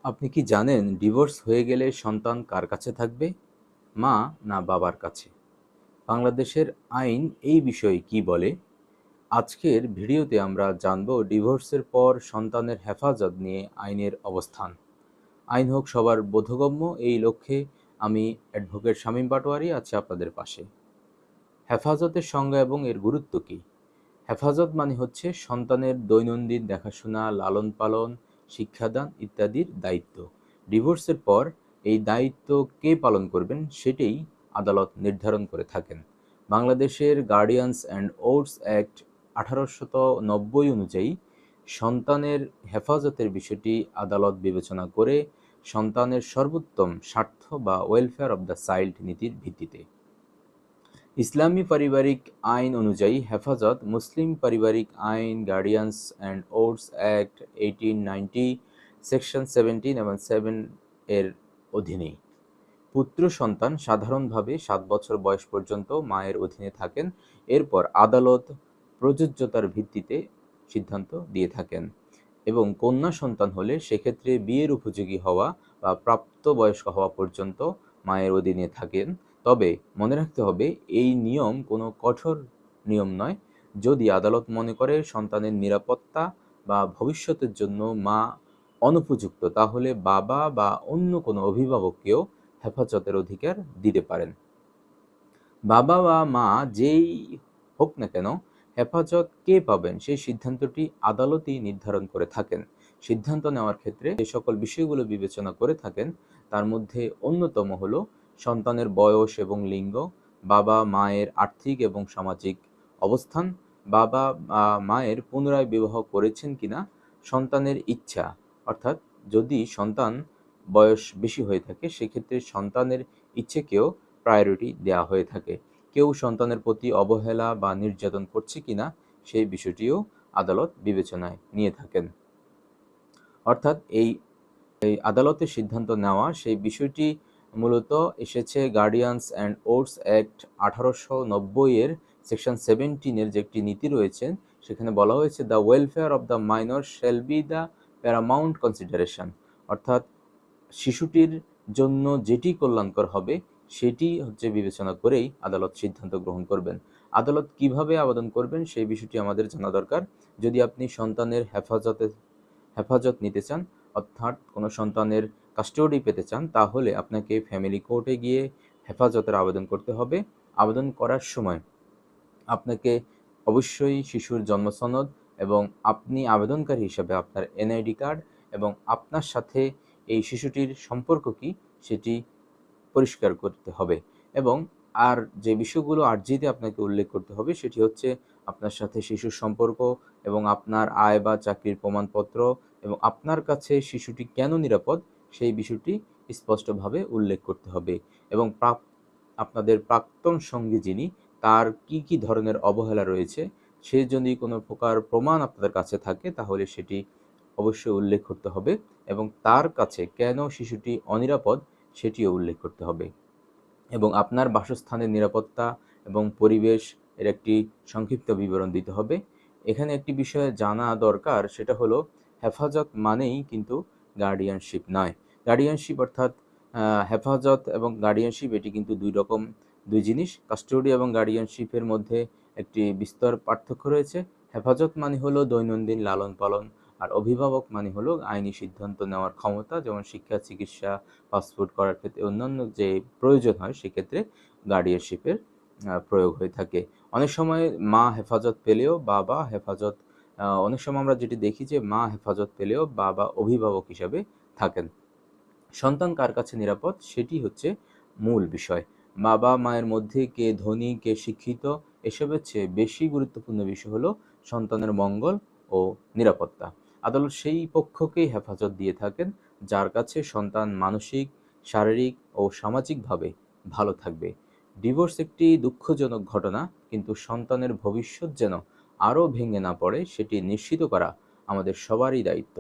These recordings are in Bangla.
আপনি কি জানেন ডিভোর্স হয়ে গেলে সন্তান কার কাছে থাকবে? মা না বাবার কাছে? বাংলাদেশের আইন এই বিষয়ে কি বলে? আজকের ভিডিওতে আমরা জানব ডিভোর্সের পর সন্তানের হেফাজত নিয়ে আইনের অবস্থান। আইন হোক সবার বোধগম্য, এই লক্ষ্যে আমি অ্যাডভোকেট শামীম পাটোয়ারি আছি আপনাদের পাশে। হেফাজতের সংজ্ঞা এবং এর গুরুত্ব কী? হেফাজত মানে হচ্ছে সন্তানের দৈনন্দিন দেখাশোনা, লালন পালন, শিক্ষাদান ইত্যাদির দায়িত্ব। ডিভোর্সের পর এই দায়িত্ব কে পালন করবেন সেটাই আদালত নির্ধারণ করে থাকেন। বাংলাদেশের গার্ডিয়ানস অ্যান্ড ওর্ডস অ্যাক্ট 1890 অনুযায়ী সন্তানের হেফাজতের বিষয়টি আদালত বিবেচনা করে সন্তানের সর্বোত্তম স্বার্থ বা ওয়েলফেয়ার অব দ্য চাইল্ড নীতির ভিত্তিতে। ইসলামী পারিবারিক আইন অনুযায়ী হেফাজত মুসলিম পারিবারিক আইন, গার্ডিয়ানস অ্যান্ড ওর্ডস অ্যাক্ট 1890 সেকশন 17 এবং 7 এর অধীনেই। পুত্র সন্তান সাধারণভাবে 7 বছর বয়স পর্যন্ত মায়ের অধীনে থাকেন। এরপর আদালত প্রযোজ্যতার ভিত্তিতে সিদ্ধান্ত দিয়ে থাকেন এবং কন্যা সন্তান হলে সেক্ষেত্রে বিয়ের উপযোগী হওয়া বা প্রাপ্তবয়স্ক হওয়া পর্যন্ত মায়ের অধীনে থাকেন। তবে মনে রাখতে হবে এই নিয়ম কোনো কঠোর নিয়ম নয়। যদি আদালত মনে করে সন্তানের নিরাপত্তা বা ভবিষ্যতের জন্য মা অনুপযুক্ত, তাহলে বাবা বা অন্য কোনো অভিভাবককেও হেফাজতের অধিকার দিতে পারেন। বাবা বা মা যেই হোক না কেন, হেফাজত কে পাবেন সেই সিদ্ধান্তটি আদালতই নির্ধারণ করে থাকেন। সিদ্ধান্ত নেওয়ার ক্ষেত্রে যে সকল বিষয়গুলো বিবেচনা করে থাকেন তার মধ্যে অন্যতম হলো সন্তানের বয়স এবং লিঙ্গ, বাবা মায়ের আর্থিক এবং সামাজিক অবস্থান, বাবা বা মায়ের পুনরায় বিবাহ করেছেন কিনা, সন্তানের ইচ্ছা, অর্থাৎ যদি সন্তান বয়স বেশি হয়ে থাকে সেক্ষেত্রে সন্তানের ইচ্ছেকেও প্রায়োরিটি দেওয়া হয়ে থাকে। কেউ সন্তানের প্রতি অবহেলা বা নির্যাতন করছে কিনা সেই বিষয়টিও আদালত বিবেচনায় নিয়ে থাকেন। অর্থাৎ এই আদালতের সিদ্ধান্ত নেওয়া সেই বিষয়টি মূলত এসেছে গার্ডিয়ানস অ্যান্ড ওর্ডস অ্যাক্ট 1890 এর সেকশন 17 এর যে একটি নীতি রয়েছে সেখানে বলা হয়েছে the welfare of the minor shall be the Paramount consideration. অর্থাৎ শিশুটির জন্য যেটি কল্যাণকর হবে সেটি হচ্ছে বিবেচনা করেই আদালত সিদ্ধান্ত গ্রহণ করবেন। আদালত কিভাবে আবেদন করবেন সেই বিষয়টি আমাদের জানা দরকার। যদি আপনি সন্তানের হেফাজত নিতে চান, অর্থাৎ কোনো সন্তানের কাস্টডি পেতে চান, তাহলে আপনাকে ফ্যামিলি কোর্টে গিয়ে হেফাজতের আবেদন করতে হবে। আবেদন করার সময় আপনাকে অবশ্যই শিশুর জন্ম সনদ এবং আপনি আবেদনকারী হিসাবে আপনার এনআইডি কার্ড এবং আপনার সাথে এই শিশুটির সম্পর্ক কী সেটি পরিষ্কার করতে হবে। এবং আর যে বিষয়গুলো আর্জিতে আপনাকে উল্লেখ করতে হবে সেটি হচ্ছে আপনার সাথে শিশুর সম্পর্ক এবং আপনার আয় বা চাকরির প্রমাণপত্র এবং আপনার কাছে শিশুটি কেন নিরাপদ সেই বিষয়টি স্পষ্টভাবে উল্লেখ করতে হবে। এবং আপনাদের প্রাক্তন সঙ্গী যিনি, তার কি কি ধরনের অবহেলা রয়েছে সে যদি কোনো প্রকার প্রমাণ আপনাদের কাছে থাকে তাহলে সেটি অবশ্যই উল্লেখ করতে হবে এবং তার কাছে কেন শিশুটি অনিরাপদ সেটিও উল্লেখ করতে হবে। এবং আপনার বাসস্থানের নিরাপত্তা এবং পরিবেশ এর একটি সংক্ষিপ্ত বিবরণ দিতে হবে। এখানে একটি বিষয় জানা দরকার, সেটা হলো হেফাজত মানেই কিন্তু গার্ডিয়ানশিপ নয়। গার্ডিয়ানশিপ অর্থাৎ হেফাজত এবং গার্ডিয়ানশিপ এটি কিন্তু দুই জিনিস। কাস্টোডি এবং গার্ডিয়ানশিপের মধ্যে একটি বিস্তর পার্থক্য রয়েছে। হেফাজত মানে হলো দৈনন্দিন লালন পালন, আর অভিভাবক মানে হলো আইনি সিদ্ধান্ত নেওয়ার ক্ষমতা, যেমন শিক্ষা, চিকিৎসা, পাসপোর্ট করার ক্ষেত্রে অন্যান্য যে প্রয়োজন হয় সেক্ষেত্রে গার্ডিয়ানশিপের প্রয়োগ হয়ে থাকে। অনেক সময় মা হেফাজত পেলেও বাবা হেফাজত অনেক সময় আমরা যেটি দেখি যে মা হেফাজত পেলেও বাবা অভিভাবক হিসাবে থাকেন। সন্তান কার কাছে নিরাপদ সেটি হচ্ছে মূল বিষয়। বাবা মায়ের মধ্যে কে ধনী কে শিক্ষিত এসবের চেয়ে বেশি গুরুত্বপূর্ণ বিষয় হলো সন্তানের মঙ্গল ও নিরাপত্তা। আদালত সেই পক্ষকেই হেফাজত দিয়ে থাকেন যার কাছে সন্তান মানসিক, শারীরিক ও সামাজিকভাবে ভালো থাকবে। ডিভোর্স একটি দুঃখজনক ঘটনা, কিন্তু সন্তানের ভবিষ্যৎ যেন আরও ভেঙে না পড়ে সেটি নিশ্চিত করা আমাদের সবারই দায়িত্ব।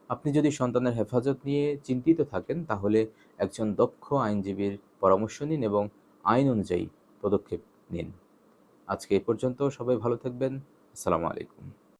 আপনি যদি সন্তানের হেফাজত নিয়ে চিন্তিত থাকেন তাহলে একজন দক্ষ আইনজীবীর পরামর্শ নিন এবং আইন অনুযায়ী পদক্ষেপ নিন। আজকে এ পর্যন্ত, সবাই ভালো থাকবেন। আসসালামু আলাইকুম।